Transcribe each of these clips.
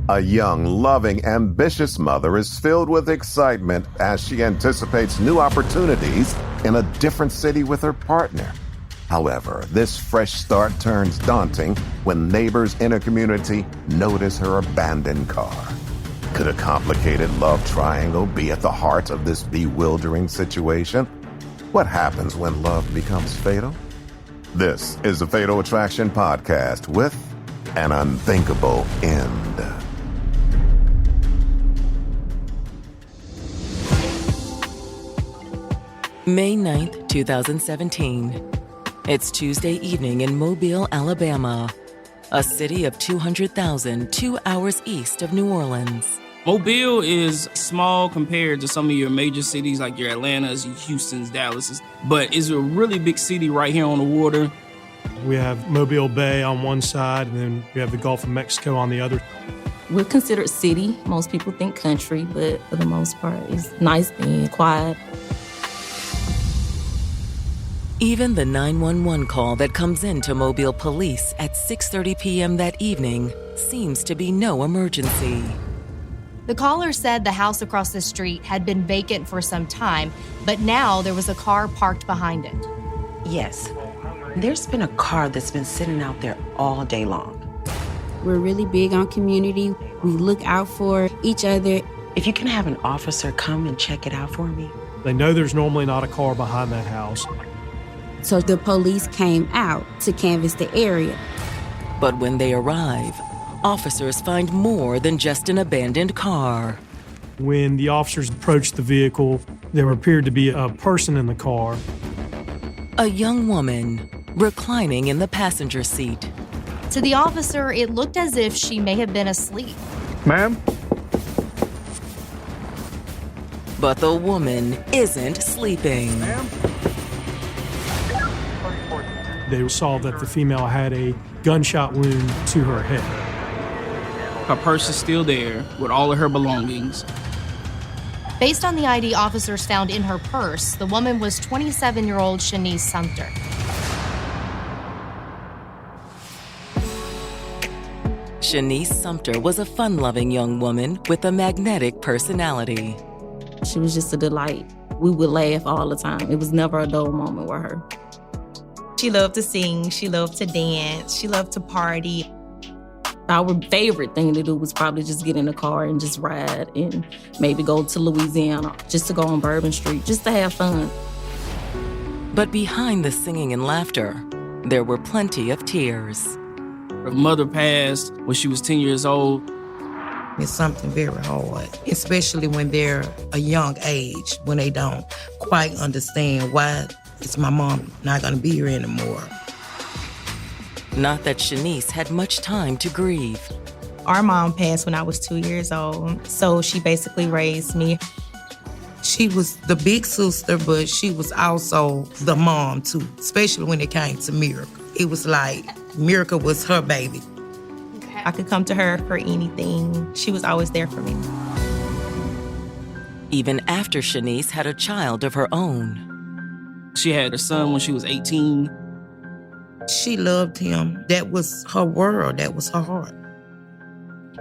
A young, loving, ambitious mother is filled with excitement as she anticipates new opportunities in a different city with her partner. However, this fresh start turns daunting when neighbors in her community notice her abandoned car. Could a complicated love triangle be at the heart of this bewildering situation? What happens when love becomes fatal? This is the Fatal Attraction Podcast with an Unthinkable End. May 9th, 2017. It's Tuesday evening in Mobile, Alabama, a city of 200,000, 2 hours east of New Orleans. Mobile is small compared to some of your major cities like your Atlantas, your Houstons, Dallases, but it's a really big city right here on the water. We have Mobile Bay on one side, and then we have the Gulf of Mexico on the other. We're considered city. Most people think country, but for the most part, it's nice and quiet. Even the 911 call that comes into Mobile police at 6:30 p.m. that evening seems to be no emergency. The caller said the house across the street had been vacant for some time, but now there was a car parked behind it. Yes, there's been a car that's been sitting out there all day long. We're really big on community. We look out for each other. If you can have an officer come and check it out for me. They know there's normally not a car behind that house. So the police came out to canvass the area. But when they arrive, officers find more than just an abandoned car. When the officers approached the vehicle, there appeared to be a person in the car. A young woman reclining in the passenger seat. To the officer, it looked as if she may have been asleep. Ma'am? But the woman isn't sleeping. Ma'am? They saw that the female had a gunshot wound to her head. Her purse is still there with all of her belongings. Based on the ID officers found in her purse, the woman was 27-year-old Chenise Sumter. Chenise Sumter was a fun-loving young woman with a magnetic personality. She was just a delight. We would laugh all the time. It was never a dull moment with her. She loved to sing, she loved to dance, she loved to party. Our favorite thing to do was probably just get in the car and just ride and maybe go to Louisiana, just to go on Bourbon Street, just to have fun. But behind the singing and laughter, there were plenty of tears. Her mother passed when she was 10 years old. It's something very hard, especially when they're a young age, when they don't quite understand why it's my mom not gonna be here anymore. Not that Chenise had much time to grieve. Our mom passed when I was 2 years old, so she basically raised me. She was the big sister, but she was also the mom too, especially when it came to Miracle. It was like Miracle was her baby. I could come to her for anything. She was always there for me. Even after Chenise had a child of her own. She had her son when she was 18. She loved him. That was her world. That was her heart.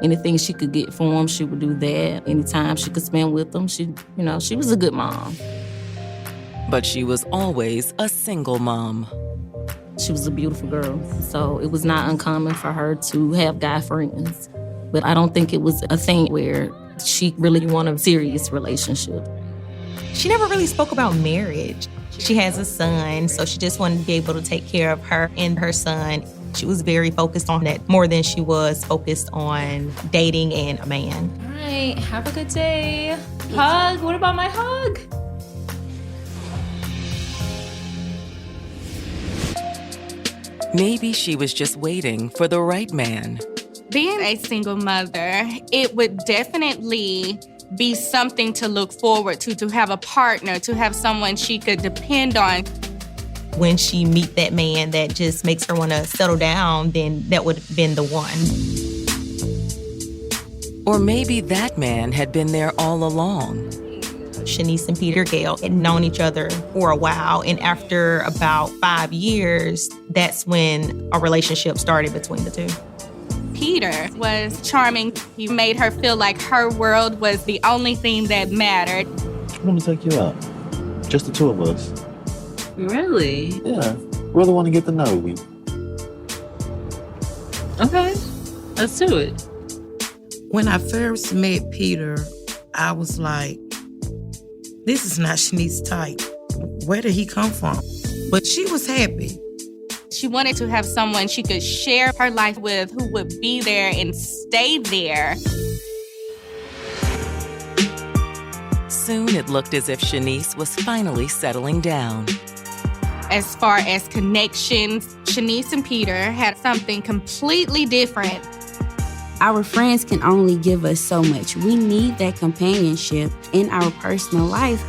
Anything she could get for him, she would do that. Anytime she could spend with him, she was a good mom. But she was always a single mom. She was a beautiful girl, so it was not uncommon for her to have guy friends. But I don't think it was a thing where she really wanted a serious relationship. She never really spoke about marriage. She has a son, so she just wanted to be able to take care of her and her son. She was very focused on that more than she was focused on dating and a man. All right, have a good day. Hug, what about my hug? Maybe she was just waiting for the right man. Being a single mother, it would definitely be something to look forward to have a partner, to have someone she could depend on. When she meet that man that just makes her want to settle down, then that would have been the one. Or maybe that man had been there all along. Chenise and Peter Gail had known each other for a while, and after about 5 years, that's when a relationship started between the two. Peter was charming. He made her feel like her world was the only thing that mattered. I want to take you out. Just the two of us. Really? Yeah. Really want to get to know you. Okay. Let's do it. When I first met Peter, I was like, this is not Chenise's type. Where did he come from? But she was happy. She wanted to have someone she could share her life with who would be there and stay there. Soon it looked as if Chenise was finally settling down. As far as connections, Chenise and Peter had something completely different. Our friends can only give us so much. We need that companionship in our personal life.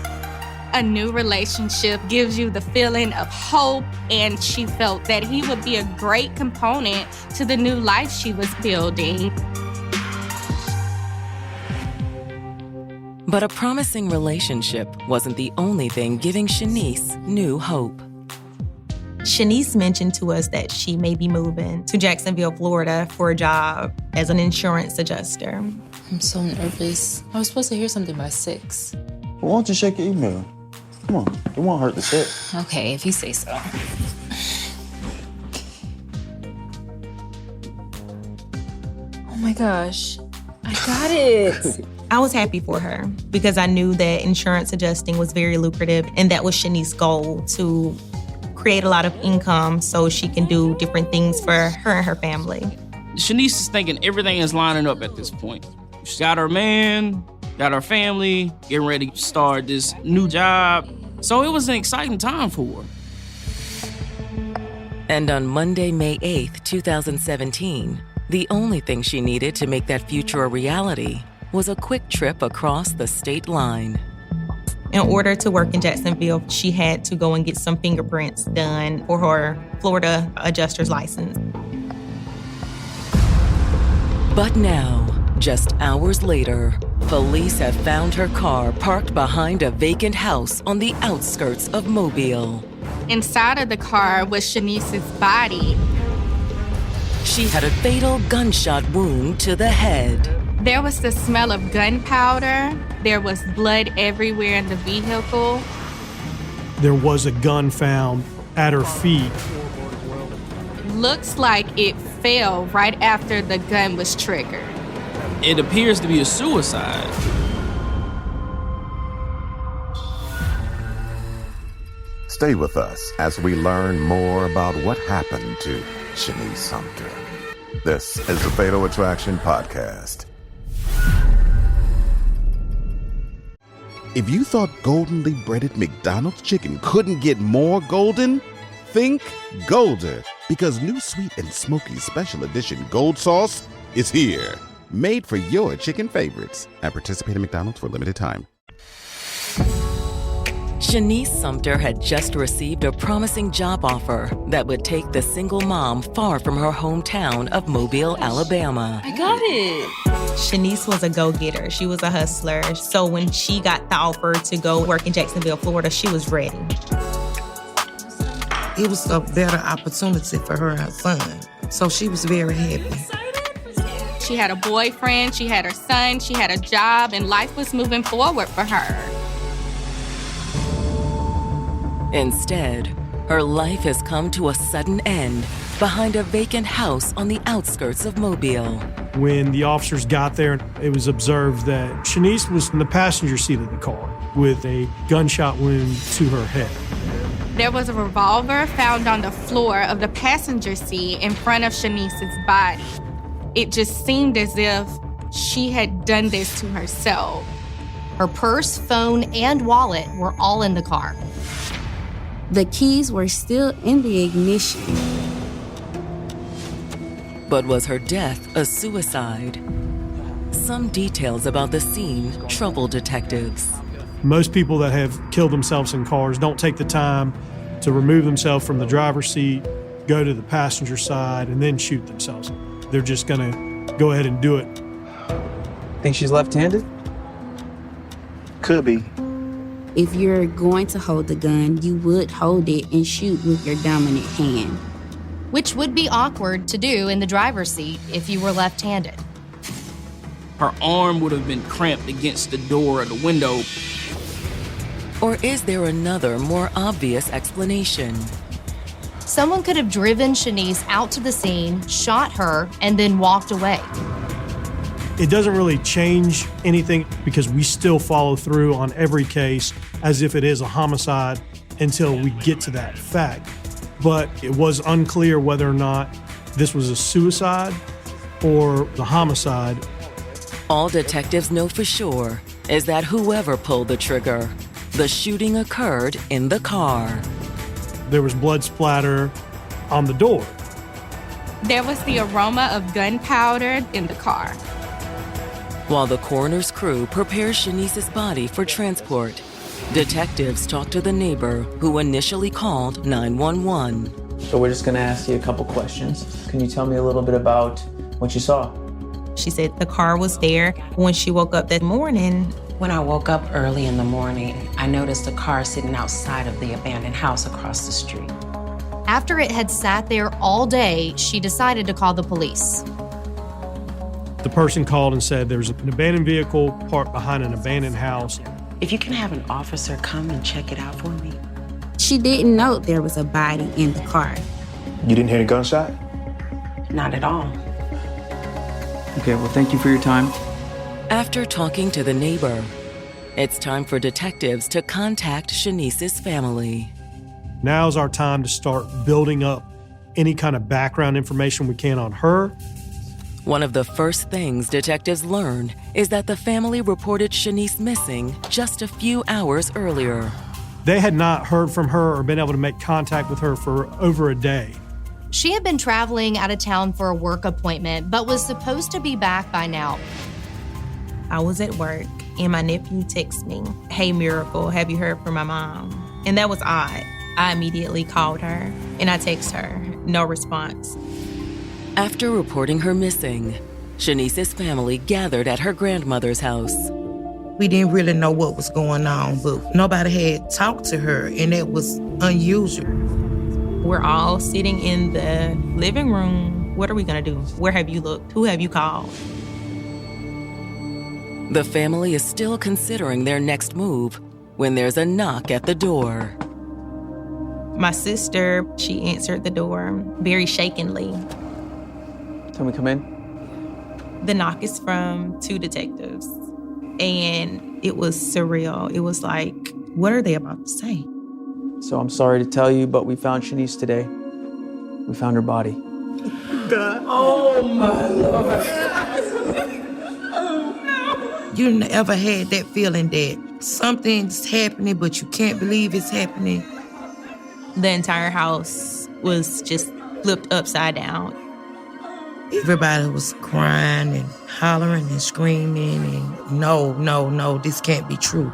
A new relationship gives you the feeling of hope, and she felt that he would be a great component to the new life she was building. But a promising relationship wasn't the only thing giving Chenise new hope. Chenise mentioned to us that she may be moving to Jacksonville, Florida for a job as an insurance adjuster. I'm so nervous. I was supposed to hear something by 6. Well, why don't you check your email? Come on, it won't hurt to check. Okay, if you say so. Oh my gosh, I got it. I was happy for her because I knew that insurance adjusting was very lucrative, and that was Chenise's goal, to create a lot of income so she can do different things for her and her family. Chenise is thinking everything is lining up at this point. She's got her man, got her family, getting ready to start this new job. So it was an exciting time for her. And on Monday, May 8th, 2017, the only thing she needed to make that future a reality was a quick trip across the state line. In order to work in Jacksonville, she had to go and get some fingerprints done for her Florida adjuster's license. But now, just hours later, police have found her car parked behind a vacant house on the outskirts of Mobile. Inside of the car was Chenise's body. She had a fatal gunshot wound to the head. There was the smell of gunpowder. There was blood everywhere in the vehicle. There was a gun found at her feet. Looks like it fell right after the gun was triggered. It appears to be a suicide. Stay with us as we learn more about what happened to Chenise Sumter. This is the Fatal Attraction Podcast. If you thought goldenly breaded McDonald's chicken couldn't get more golden, think Golder, because new sweet and smoky special edition gold sauce is here. Made for your chicken favorites at participating McDonald's for a limited time. Chenise Sumter had just received a promising job offer that would take the single mom far from her hometown of Mobile, Alabama. I got it. Chenise was a go-getter. She was a hustler. So when she got the offer to go work in Jacksonville, Florida, she was ready. It was a better opportunity for her and her son. So she was very happy. She had a boyfriend, she had her son, she had a job, and life was moving forward for her. Instead, her life has come to a sudden end behind a vacant house on the outskirts of Mobile. When the officers got there, it was observed that Chenise was in the passenger seat of the car with a gunshot wound to her head. There was a revolver found on the floor of the passenger seat in front of Chenise's body. It just seemed as if she had done this to herself. Her purse, phone, and wallet were all in the car. The keys were still in the ignition. But was her death a suicide? Some details about the scene troubled detectives. Most people that have killed themselves in cars don't take the time to remove themselves from the driver's seat, go to the passenger side, and then shoot themselves. They're just gonna go ahead and do it. Think she's left-handed? Could be. If you're going to hold the gun, you would hold it and shoot with your dominant hand. which would be awkward to do in the driver's seat if you were left-handed. Her arm would have been cramped against the door or the window. Or is there another, more obvious explanation? Someone could have driven Chenise out to the scene, shot her, and then walked away. It doesn't really change anything because we still follow through on every case as if it is a homicide until we get to that fact. But it was unclear whether or not this was a suicide or the homicide. All detectives know for sure is that whoever pulled the trigger, the shooting occurred in the car. There was blood splatter on the door. There was the aroma of gunpowder in the car. While the coroner's crew prepares Chenise's body for transport, detectives talk to the neighbor who initially called 911. So we're just gonna ask you a couple questions. Can you tell me a little bit about what you saw? She said the car was there when she woke up that morning. When I woke up early in the morning, I noticed a car sitting outside of the abandoned house across the street. After it had sat there all day, she decided to call the police. The person called and said there was an abandoned vehicle parked behind an abandoned house. If you can have an officer come and check it out for me. She didn't know there was a body in the car. You didn't hear the gunshot? Not at all. Okay, well, thank you for your time. After talking to the neighbor, it's time for detectives to contact Chenise's family. Now's our time to start building up any kind of background information we can on her. One of the first things detectives learn is that the family reported Chenise missing just a few hours earlier. They had not heard from her or been able to make contact with her for over a day. She had been traveling out of town for a work appointment, but was supposed to be back by now. I was at work and my nephew texted me, "Hey, Miracle, have you heard from my mom?" And that was odd. I immediately called her and I texted her, no response. After reporting her missing, Chenise's family gathered at her grandmother's house. We didn't really know what was going on, but nobody had talked to her, and it was unusual. We're all sitting in the living room. What are we gonna do? Where have you looked? Who have you called? The family is still considering their next move when there's a knock at the door. My sister, she answered the door very shakenly. Can we come in? The knock is from two detectives, and it was surreal. It was like, what are they about to say? So I'm sorry to tell you, but we found Chenise today. We found her body. God. Oh, my Lord. You never had that feeling that something's happening, but you can't believe it's happening? The entire house was just flipped upside down. Everybody was crying and hollering and screaming and no, this can't be true.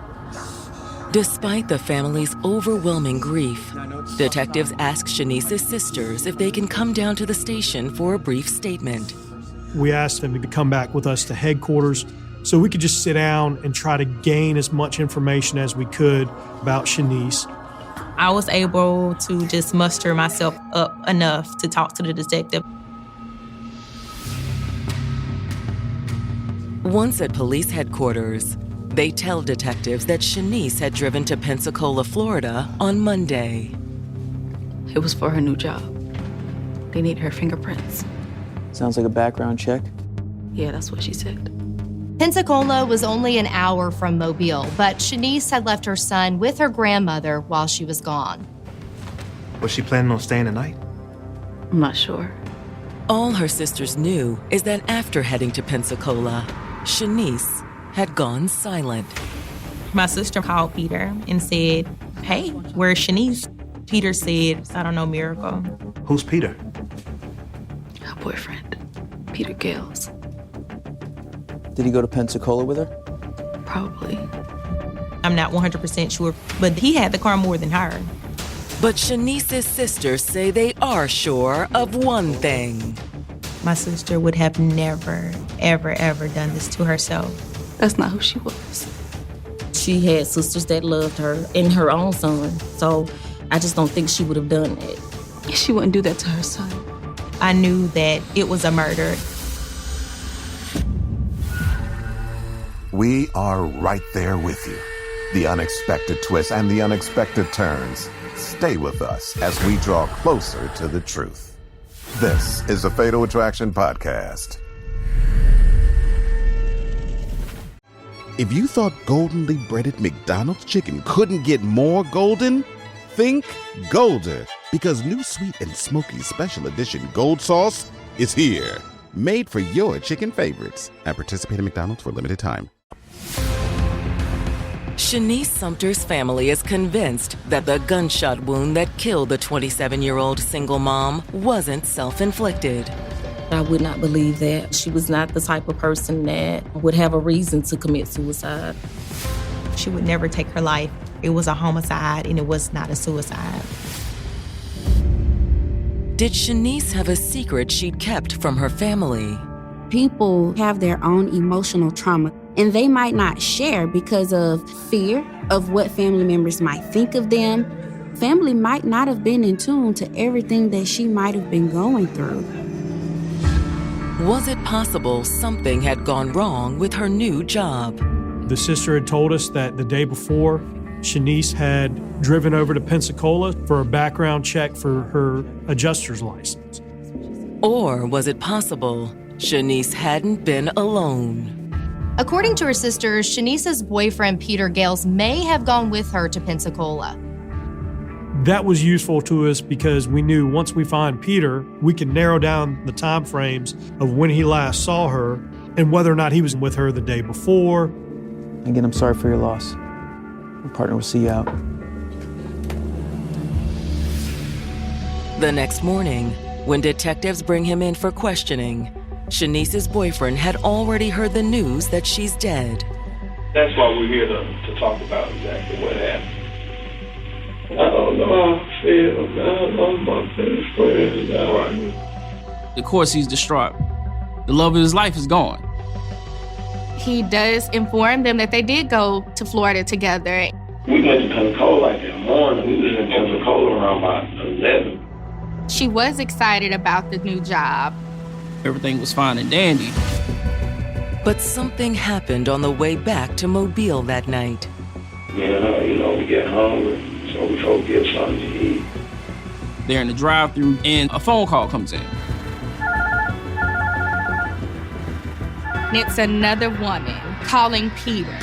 Despite the family's overwhelming grief, detectives ask Chenise's sisters if they can come down to the station for a brief statement. We asked them to come back with us to headquarters so we could just sit down and try to gain as much information as we could about Chenise. I was able to just muster myself up enough to talk to the detective. Once at police headquarters, they tell detectives that Chenise had driven to Pensacola, Florida on Monday. It was for her new job. They need her fingerprints. Sounds like a background check. Yeah, that's what she said. Pensacola was only an hour from Mobile, but Chenise had left her son with her grandmother while she was gone. Was she planning on staying the night? I'm not sure. All her sisters knew is that after heading to Pensacola, Chenise had gone silent. My sister called Peter and said, "Hey, where's Chenise?" Peter said, "I don't know, Miracle." Who's Peter? Her boyfriend, Peter Gails. Did he go to Pensacola with her? Probably. I'm not 100% sure, but he had the car more than her. But Chenise's sisters say they are sure of one thing. My sister would have never, ever, ever done this to herself. That's not who she was. She had sisters that loved her and her own son, so I just don't think she would have done that. She wouldn't do that to her son. I knew that it was a murder. We are right there with you. The unexpected twists and the unexpected turns. Stay with us as we draw closer to the truth. This is a Fatal Attraction Podcast. If you thought goldenly breaded McDonald's chicken couldn't get more golden, think Golder, because new sweet and smoky special edition gold sauce is here. Made for your chicken favorites at participating McDonald's for a limited time. Chenise Sumter's family is convinced that the gunshot wound that killed the 27-year-old single mom wasn't self-inflicted. I would not believe that. She was not the type of person that would have a reason to commit suicide. She would never take her life. It was a homicide and it was not a suicide. Did Chenise have a secret she'd kept from her family? People have their own emotional trauma, and they might not share because of fear of what family members might think of them. Family might not have been in tune to everything that she might have been going through. Was it possible something had gone wrong with her new job? The sister had told us that the day before, Chenise had driven over to Pensacola for a background check for her adjuster's license. Or was it possible Chenise hadn't been alone? According to her sisters, Chenise's boyfriend, Peter Gails, may have gone with her to Pensacola. That was useful to us because we knew once we find Peter, we could narrow down the time frames of when he last saw her and whether or not he was with her the day before. Again, I'm sorry for your loss. My partner will see you out. The next morning, when detectives bring him in for questioning, Chenise's boyfriend had already heard the news that she's dead. That's why we're here to talk about exactly what happened. I don't know how I feel. I love my best friend. Of course, he's distraught. The love of his life is gone. He does inform them that they did go to Florida together. We went to Pensacola like that morning. We was in Pensacola around about 11. She was excited about the new job. Everything was fine and dandy. But something happened on the way back to Mobile that night. Yeah, we get hungry. So we go get something to eat. They're in the drive-thru and a phone call comes in. And it's another woman calling Peter.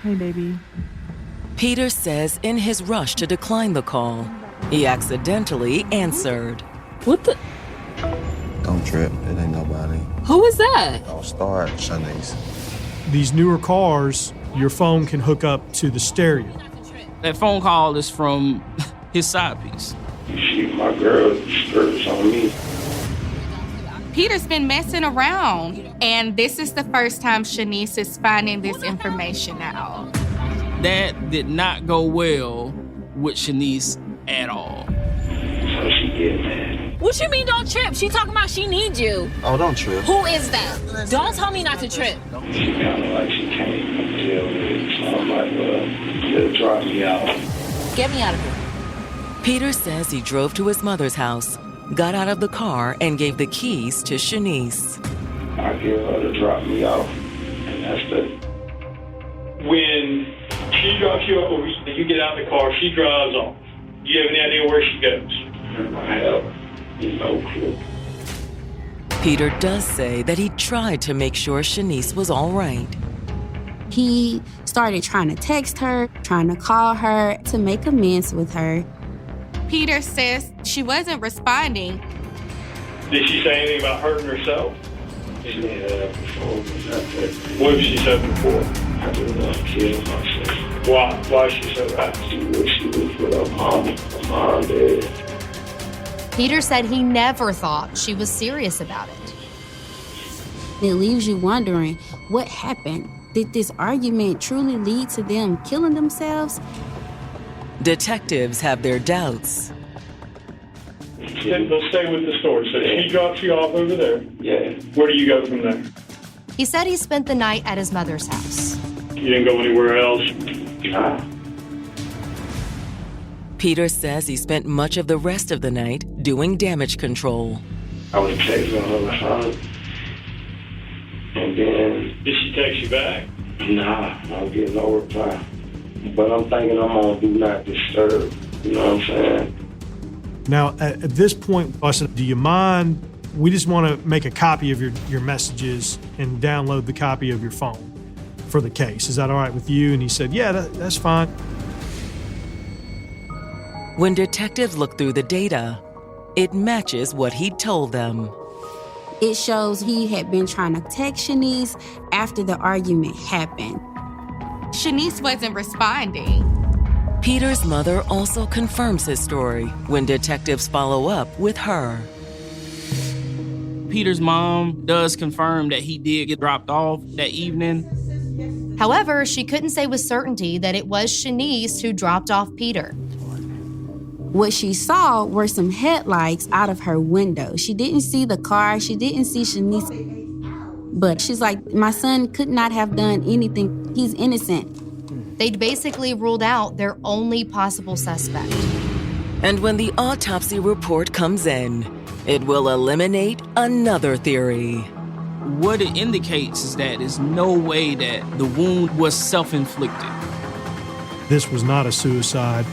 Hey, baby. Peter says in his rush to decline the call, he accidentally answered. What the? Don't trip. It ain't nobody. Who is that? Don't start, Chenise. These newer cars, your phone can hook up to the stereo. That phone call is from his side piece. My girl skirts on me. Peter's been messing around, and this is the first time Chenise is finding this information out. That did not go well with Chenise at all. So she get mad. What you mean don't trip? She talking about she needs you. Oh, don't trip. Who is that? Don't tell me not to trip. She kind of like she can't deal with it. So I'm like, well, just drop me out. Get me out of here. Peter says he drove to his mother's house, got out of the car, and gave the keys to Chenise. I give her to drop me off, and that's the... When she drops you off, or you get out of the car, she drives off. Do you have any idea where she goes? I have no clue. Peter does say that he tried to make sure Chenise was all right. He started trying to text her, trying to call her to make amends with her. Peter says she wasn't responding. Did she say anything about hurting herself? She did that before, but not that. What did she say before? I just want to kill myself. Why? Why she said that? She wish she was with her mom. Her mom dead. Peter said he never thought she was serious about it. It leaves you wondering, what happened? Did this argument truly lead to them killing themselves? Detectives have their doubts. Let's stay with the story. So she drops you off over there. Yeah. Where do you go from there? He said he spent the night at his mother's house. You didn't go anywhere else? Nah. Peter says he spent much of the rest of the night doing damage control. I was texting her phone, and then... Did she text you back? Nah, I don't get no reply. But I'm thinking I'm on Do Not Disturb, you know what I'm saying? Now, at this point, I said, do you mind? We just want to make a copy of your messages and download the copy of your phone for the case. Is that all right with you? And he said, yeah, that's fine. When detectives look through the data, it matches what he'd told them. It shows he had been trying to text Chenise after the argument happened. Chenise wasn't responding. Peter's mother also confirms his story when detectives follow up with her. Peter's mom does confirm that he did get dropped off that evening. However, she couldn't say with certainty that it was Chenise who dropped off Peter. What she saw were some headlights out of her window. She didn't see the car. She didn't see Chenise. But she's like, my son could not have done anything. He's innocent. They'd basically ruled out their only possible suspect. And when the autopsy report comes in, it will eliminate another theory. What it indicates is that there's no way that the wound was self-inflicted. This was not a suicide.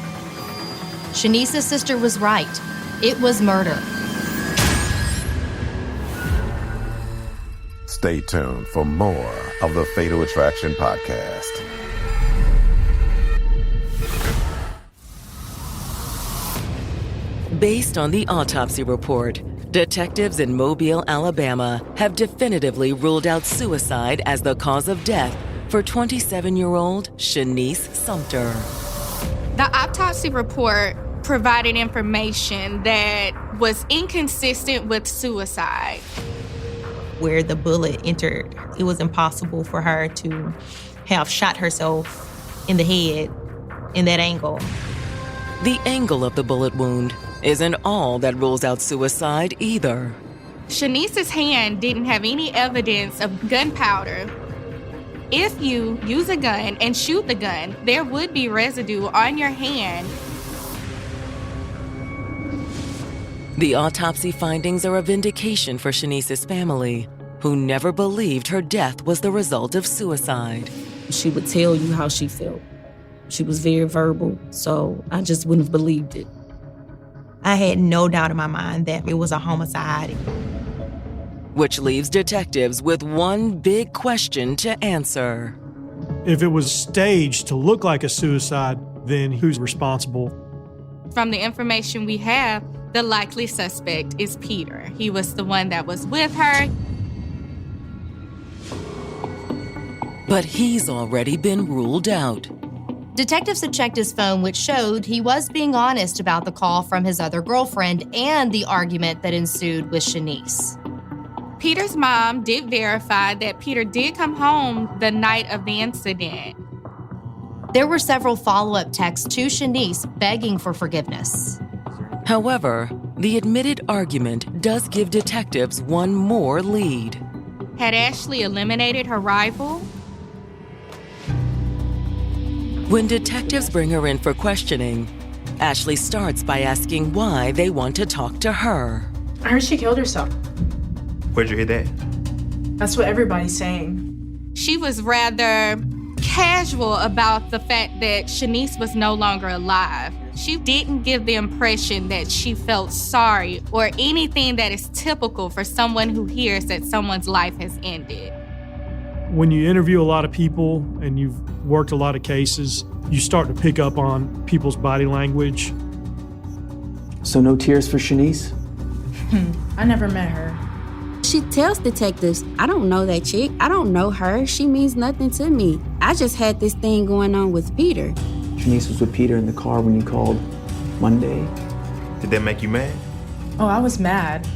Chenise's sister was right. It was murder. Stay tuned for more of the Fatal Attraction podcast. Based on the autopsy report, detectives in Mobile, Alabama have definitively ruled out suicide as the cause of death for 27-year-old Chenise Sumter. The autopsy report provided information that was inconsistent with suicide. Where the bullet entered, it was impossible for her to have shot herself in the head in that angle. The angle of the bullet wound isn't all that rules out suicide either. Chenise's hand didn't have any evidence of gunpowder. If you use a gun and shoot the gun, there would be residue on your hand. The autopsy findings are a vindication for Chenise's family, who never believed her death was the result of suicide. She would tell you how she felt. She was very verbal, so I just wouldn't have believed it. I had no doubt in my mind that it was a homicide. Which leaves detectives with one big question to answer. If it was staged to look like a suicide, then who's responsible? From the information we have, the likely suspect is Peter. He was the one that was with her. But he's already been ruled out. Detectives had checked his phone, which showed he was being honest about the call from his other girlfriend and the argument that ensued with Chenise. Peter's mom did verify that Peter did come home the night of the incident. There were several follow-up texts to Chenise begging for forgiveness. However, the admitted argument does give detectives one more lead. Had Ashley eliminated her rival? When detectives bring her in for questioning, Ashley starts by asking why they want to talk to her. I heard she killed herself. Where'd you hear that? That's what everybody's saying. She was rather casual about the fact that Chenise was no longer alive. She didn't give the impression that she felt sorry or anything that is typical for someone who hears that someone's life has ended. When you interview a lot of people and you've worked a lot of cases, you start to pick up on people's body language. So no tears for Chenise? I never met her. She tells detectives, I don't know that chick. I don't know her. She means nothing to me. I just had this thing going on with Peter. Chenise was with Peter in the car when you called Monday. Did that make you mad? Oh, I was mad,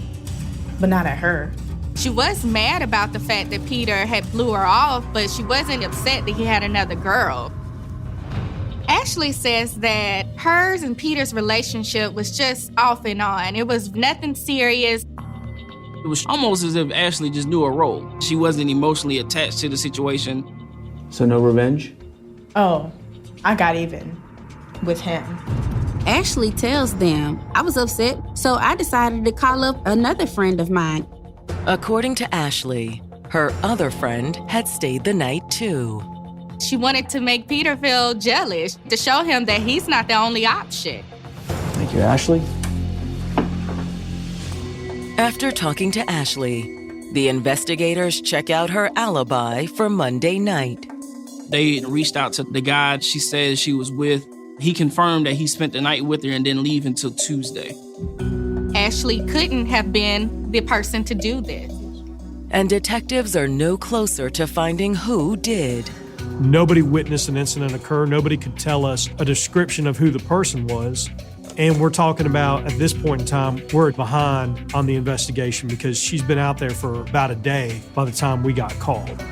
but not at her. She was mad about the fact that Peter had blew her off, but she wasn't upset that he had another girl. Ashley says that hers and Peter's relationship was just off and on. It was nothing serious. It was almost as if Ashley just knew her role. She wasn't emotionally attached to the situation. So no revenge? Oh, I got even with him. Ashley tells them, I was upset, so I decided to call up another friend of mine. According to Ashley, her other friend had stayed the night too. She wanted to make Peter feel jealous, to show him that he's not the only option. Thank you, Ashley. After talking to Ashley, the investigators check out her alibi for Monday night. They reached out to the guy she said she was with. He confirmed that he spent the night with her and didn't leave until Tuesday. Ashley couldn't have been the person to do this. And detectives are no closer to finding who did. Nobody witnessed an incident occur. Nobody could tell us a description of who the person was. And we're talking about, at this point in time, we're behind on the investigation because she's been out there for about a day by the time we got called.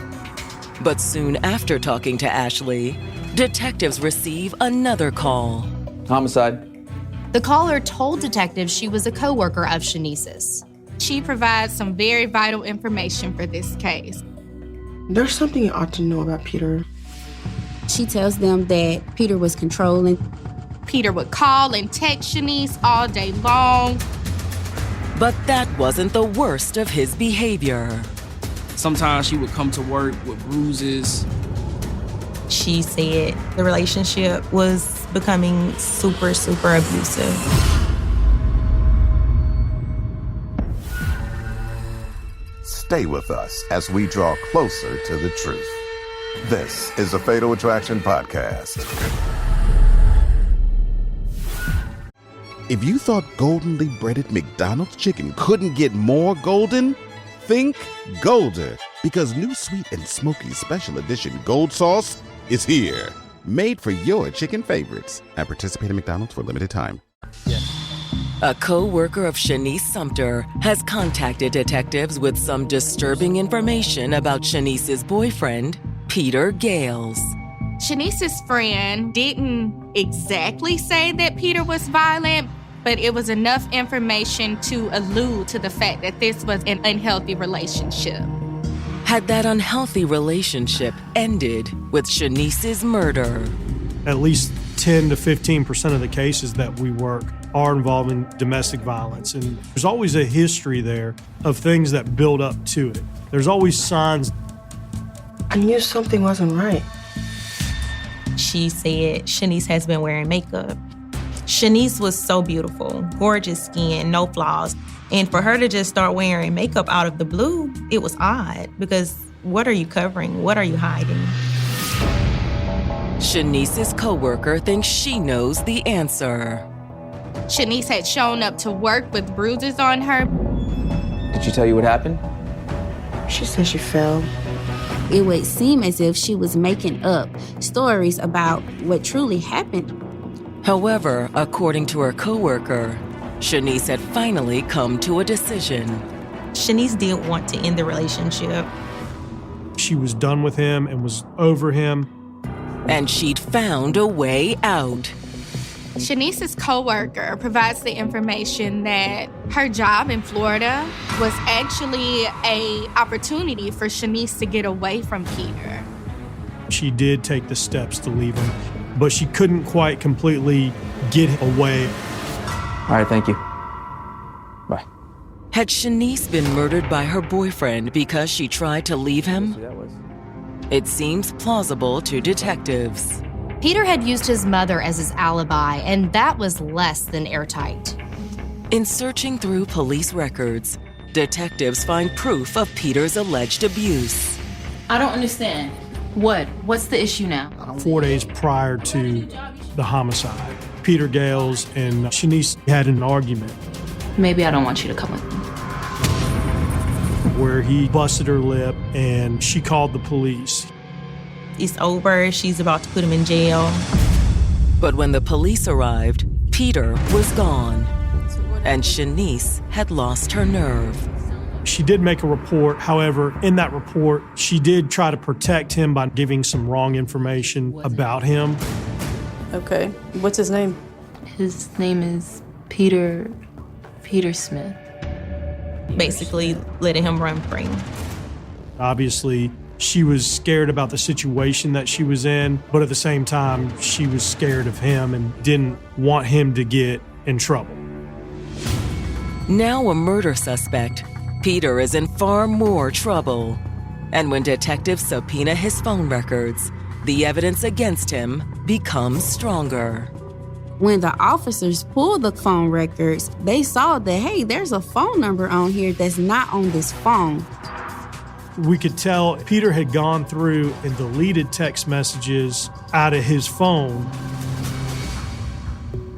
But soon after talking to Ashley, detectives receive another call. Homicide. The caller told detectives she was a coworker of Chenise's. She provides some very vital information for this case. There's something you ought to know about Peter. She tells them that Peter was controlling. Peter would call and text Chenise all day long. But that wasn't the worst of his behavior. Sometimes she would come to work with bruises. She said the relationship was becoming super abusive. Stay with us as we draw closer to the truth. This is a Fatal Attraction podcast. If you thought goldenly breaded McDonald's chicken couldn't get more golden, think Golder, because new sweet and smoky special edition gold sauce is here. Made for your chicken favorites at participating McDonald's for a limited time. A co-worker of Chenise Sumter has contacted detectives with some disturbing information about Chenise's boyfriend, Peter Gails. Chenise's friend didn't exactly say that Peter was violent, but it was enough information to allude to the fact that this was an unhealthy relationship. Had that unhealthy relationship ended with Chenise's murder? At least 10 to 15% of the cases that we work are involving domestic violence. And there's always a history there of things that build up to it. There's always signs. I knew something wasn't right. She said Chenise has been wearing makeup. Chenise was so beautiful, gorgeous skin, no flaws. And for her to just start wearing makeup out of the blue, it was odd because what are you covering? What are you hiding? Chenise's coworker thinks she knows the answer. Chenise had shown up to work with bruises on her. Did she tell you what happened? She said she fell. It would seem as if she was making up stories about what truly happened. However, according to her coworker, Chenise had finally come to a decision. Chenise did want to end the relationship. She was done with him and was over him. And she'd found a way out. Chenise's coworker provides the information that her job in Florida was actually an opportunity for Chenise to get away from Peter. She did take the steps to leave him, but she couldn't quite completely get away. All right, thank you. Bye. Had Chenise been murdered by her boyfriend because she tried to leave him? It seems plausible to detectives. Peter had used his mother as his alibi, and that was less than airtight. In searching through police records, detectives find proof of Peter's alleged abuse. I don't understand. What's the issue now? 4 days prior to the homicide, Peter Gails and Chenise had an argument. Maybe I don't want you to come with me. Where he busted her lip and she called the police. It's over. She's about to put him in jail. But when the police arrived, Peter was gone. And Chenise had lost her nerve. She did make a report. However, in that report, she did try to protect him by giving some wrong information about him. Okay. What's his name? His name is Peter Smith. Basically letting him run free. Obviously, She was scared about the situation that she was in, but at the same time, she was scared of him and didn't want him to get in trouble. Now a murder suspect, Peter is in far more trouble. And when detectives subpoena his phone records, the evidence against him becomes stronger. When the officers pulled the phone records, they saw that, hey, there's a phone number on here that's not on this phone. We could tell Peter had gone through and deleted text messages out of his phone.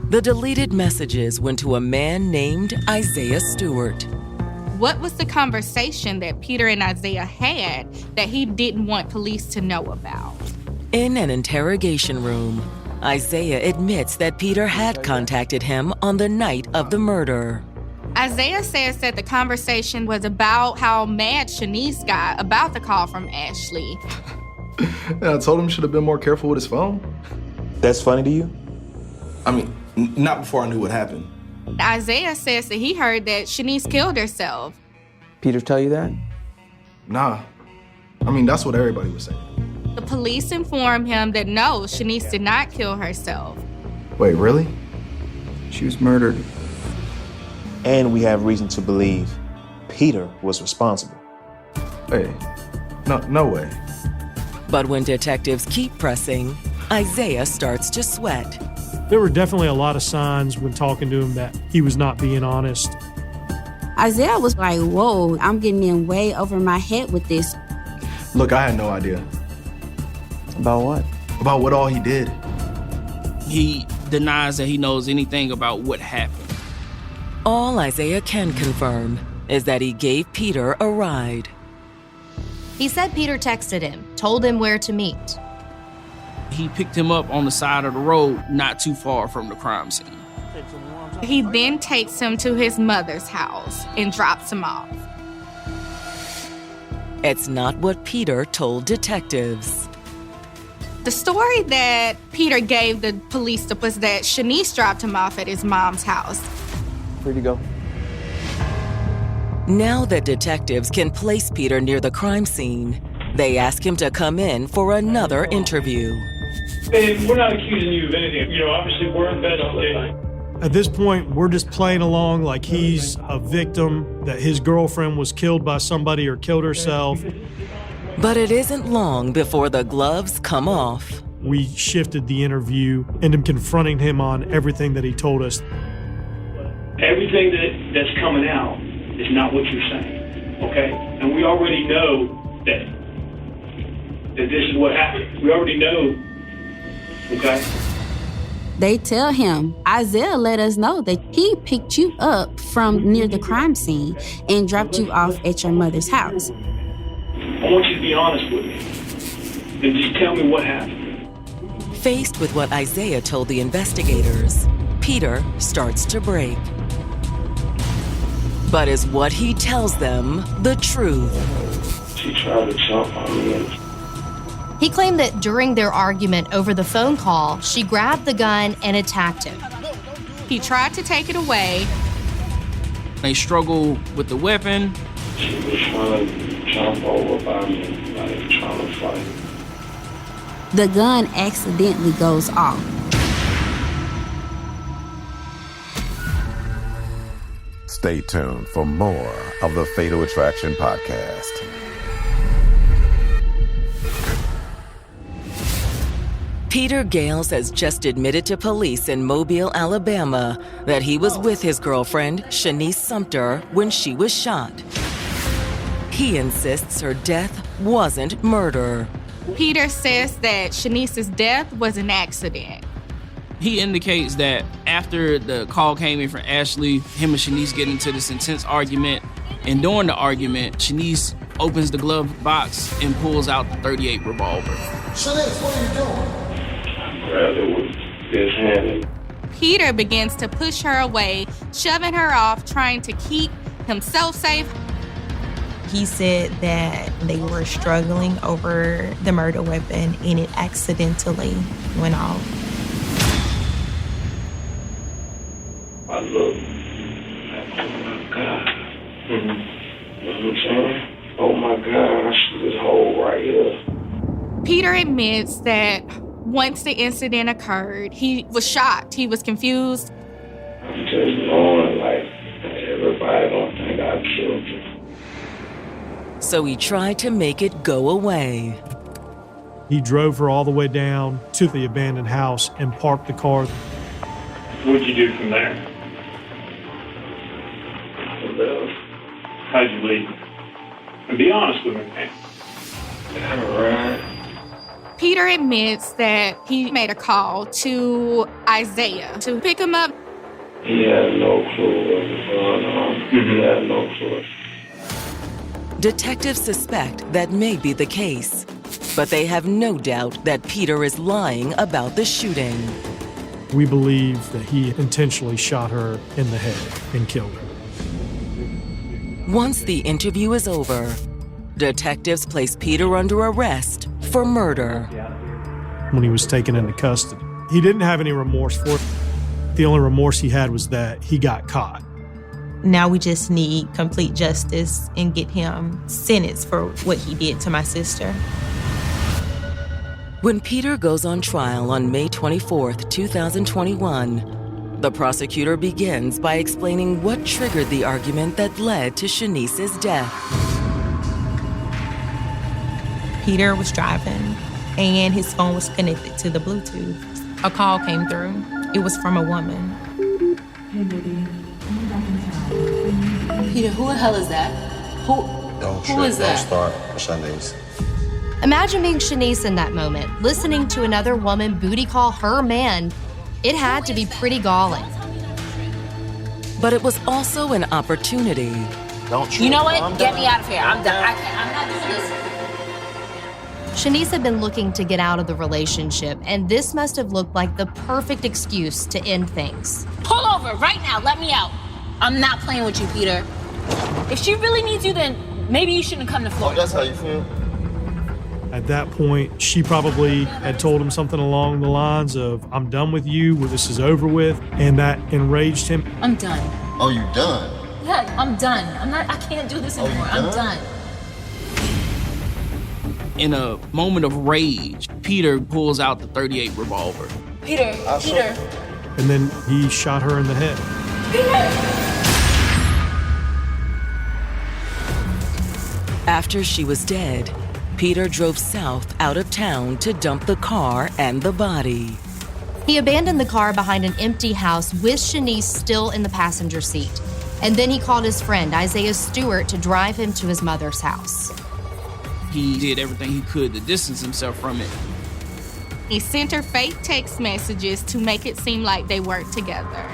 The deleted messages went to a man named Isaiah Stewart. What was the conversation that Peter and Isaiah had that he didn't want police to know about? In an interrogation room, Isaiah admits that Peter had contacted him on the night of the murder. Isaiah says that the conversation was about how mad Chenise got about the call from Ashley. And I told him he should have been more careful with his phone. That's funny to you? I mean, not before I knew what happened. Isaiah says that he heard that Chenise killed herself. Peter tell you that? Nah. I mean, that's what everybody was saying. The police informed him that no, Chenise did not kill herself. Wait, really? She was murdered. And we have reason to believe Peter was responsible. Hey, no way. But when detectives keep pressing, Isaiah starts to sweat. There were definitely a lot of signs when talking to him that he was not being honest. Isaiah was like, whoa, I'm getting in way over my head with this. Look, I had no idea. About what? About what all he did. He denies that he knows anything about what happened. All Isaiah can confirm is that he gave Peter a ride. He said Peter texted him, told him where to meet. He picked him up on the side of the road, not too far from the crime scene. He then takes him to his mother's house and drops him off. It's not what Peter told detectives. The story that Peter gave the police was that Chenise dropped him off at his mom's house. Free to go. Now that detectives can place Peter near the crime scene, they ask him to come in for another interview. And we're not accusing you of anything. You know, obviously we're investigating. At this point, we're just playing along like he's a victim, that his girlfriend was killed by somebody or killed herself. But it isn't long before the gloves come off. We shifted the interview into confronting him on everything that he told us. Everything that's coming out is not what you're saying, okay? And we already know that this is what happened. We already know, okay? They tell him, Isaiah let us know that he picked you up from near the crime scene and dropped you off at your mother's house. I want you to be honest with me and just tell me what happened. Faced with what Isaiah told the investigators, Peter starts to break. But is what he tells them the truth? She tried to jump on me. He claimed that during their argument over the phone call, she grabbed the gun and attacked him. He tried to take it away. They struggle with the weapon. She was trying to jump over by me, like trying to fight. The gun accidentally goes off. Stay tuned for more of the Fatal Attraction podcast. Peter Gails has just admitted to police in Mobile, Alabama, that he was with his girlfriend, Chenise Sumter, when she was shot. He insists her death wasn't murder. Peter says that Chenise's death was an accident. He indicates that after the call came in from Ashley, him and Chenise get into this intense argument. And during the argument, Chenise opens the glove box and pulls out the .38 revolver. Chenise, what are you doing? Grabbed it with his hand. Peter begins to push her away, shoving her off, trying to keep himself safe. He said that they were struggling over the murder weapon and it accidentally went off. I looked, like, oh my God. You know what I'm saying? Oh my gosh, this hole right here. Peter admits that once the incident occurred, he was shocked. He was confused. I'm just knowing, like, everybody don't think I killed you. So he tried to make it go away. He drove her all the way down to the abandoned house and parked the car. What'd you do from there? I left. How'd you leave? And be honest with me, man. All right. Peter admits that he made a call to Isaiah to pick him up. He had no clue what was going on. He had no clue. Detectives suspect that may be the case, but they have no doubt that Peter is lying about the shooting. We believe that he intentionally shot her in the head and killed her. Once the interview is over, detectives place Peter under arrest for murder. When he was taken into custody, he didn't have any remorse for it. The only remorse he had was that he got caught. Now we just need complete justice and get him sentenced for what he did to my sister. When Peter goes on trial on May 24th, 2021, the prosecutor begins by explaining what triggered the argument that led to Chenise's death. Peter was driving and his phone was connected to the Bluetooth. A call came through. It was from a woman. Hey, baby. Peter, who the hell is that? Who is that? Don't start with Chenise. Imagine being Chenise in that moment, listening to another woman booty call her man. It had to be pretty galling. But it was also an opportunity. You know what? Get me out of here. I'm done. I'm not doing this. Chenise had been looking to get out of the relationship, and this must have looked like the perfect excuse to end things. Pull over right now. Let me out. I'm not playing with you, Peter. If she really needs you, then maybe you shouldn't come to Florida. Oh, that's how you feel? At that point, she probably had told him something along the lines of, I'm done with you, this is over with, and that enraged him. I'm done. Oh, you done? Yeah, I'm done. I can't do this anymore. I'm done. In a moment of rage, Peter pulls out the .38 revolver. Peter. And then he shot her in the head. Peter! After she was dead, Peter drove south out of town to dump the car and the body. He abandoned the car behind an empty house with Chenise still in the passenger seat. And then he called his friend, Isaiah Stewart, to drive him to his mother's house. He did everything he could to distance himself from it. He sent her fake text messages to make it seem like they worked together.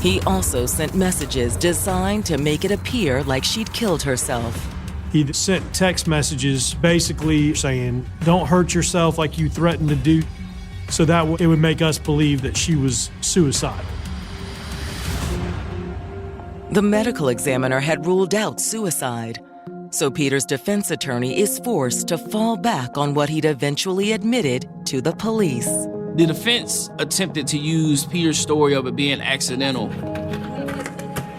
He also sent messages designed to make it appear like she'd killed herself. He sent text messages basically saying, don't hurt yourself like you threatened to do, so that it would make us believe that she was suicidal. The medical examiner had ruled out suicide, so Peter's defense attorney is forced to fall back on what he'd eventually admitted to the police. The defense attempted to use Peter's story of it being accidental.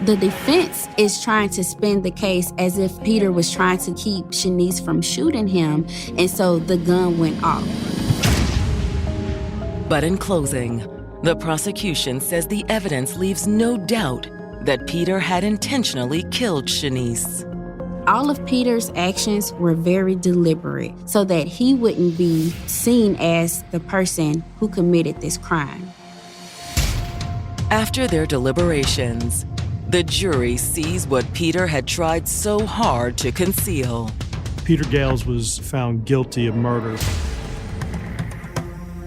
The defense is trying to spin the case as if Peter was trying to keep Chenise from shooting him, and so the gun went off. But in closing, the prosecution says the evidence leaves no doubt that Peter had intentionally killed Chenise. All of Peter's actions were very deliberate so that he wouldn't be seen as the person who committed this crime. After their deliberations, the jury sees what Peter had tried so hard to conceal. Peter Gails was found guilty of murder.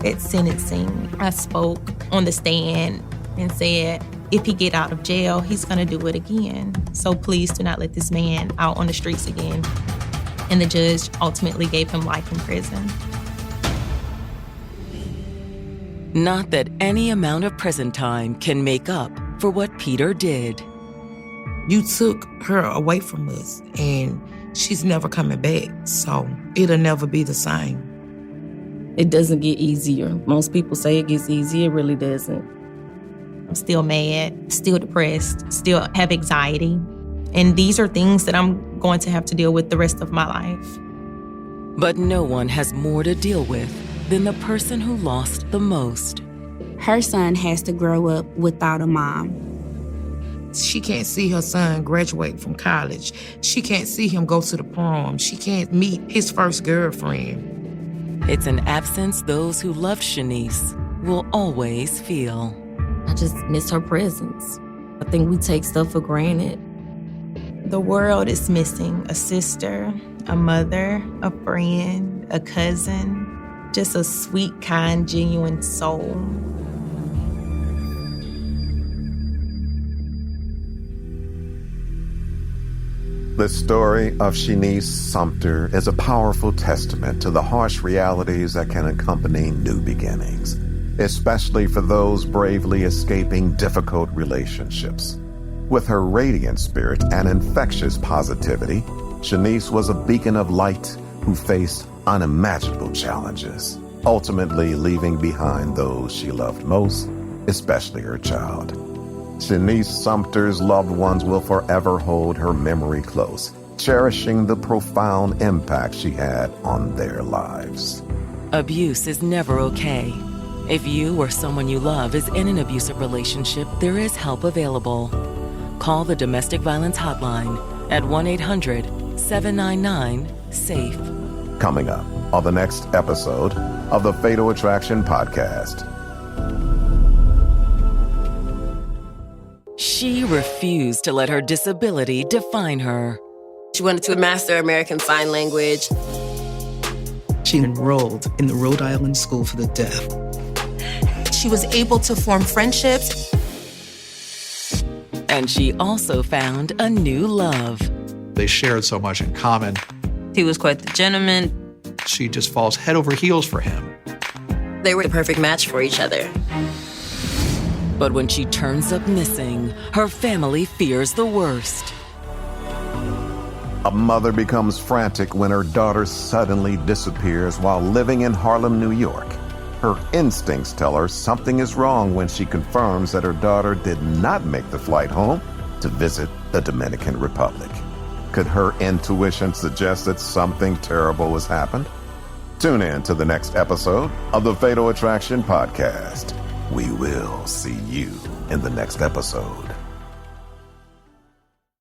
At sentencing, I spoke on the stand and said, if he get out of jail, he's gonna do it again. So please do not let this man out on the streets again. And the judge ultimately gave him life in prison. Not that any amount of prison time can make up for what Peter did. You took her away from us, and she's never coming back, so it'll never be the same. It doesn't get easier. Most people say it gets easier. It really doesn't. I'm still mad, still depressed, still have anxiety. And these are things that I'm going to have to deal with the rest of my life. But no one has more to deal with than the person who lost the most. Her son has to grow up without a mom. She can't see her son graduate from college. She can't see him go to the prom. She can't meet his first girlfriend. It's an absence those who love Chenise will always feel. I just miss her presence. I think we take stuff for granted. The world is missing a sister, a mother, a friend, a cousin, just a sweet, kind, genuine soul. The story of Chenise Sumter is a powerful testament to the harsh realities that can accompany new beginnings, especially for those bravely escaping difficult relationships. With her radiant spirit and infectious positivity, Chenise was a beacon of light who faced unimaginable challenges, ultimately leaving behind those she loved most, especially her child. Chenise Sumter's loved ones will forever hold her memory close, cherishing the profound impact she had on their lives. Abuse is never okay. If you or someone you love is in an abusive relationship, there is help available. Call the Domestic Violence Hotline at 1-800-799-SAFE. Coming up on the next episode of the Fatal Attraction Podcast. She refused to let her disability define her. She wanted to master American Sign Language. She enrolled in the Rhode Island School for the Deaf. She was able to form friendships. And she also found a new love. They shared so much in common. He was quite the gentleman. She just falls head over heels for him. They were the perfect match for each other. But when she turns up missing, her family fears the worst. A mother becomes frantic when her daughter suddenly disappears while living in Harlem, New York. Her instincts tell her something is wrong when she confirms that her daughter did not make the flight home to visit the Dominican Republic. Could her intuition suggest that something terrible has happened? Tune in to the next episode of the Fatal Attraction Podcast. We will see you in the next episode.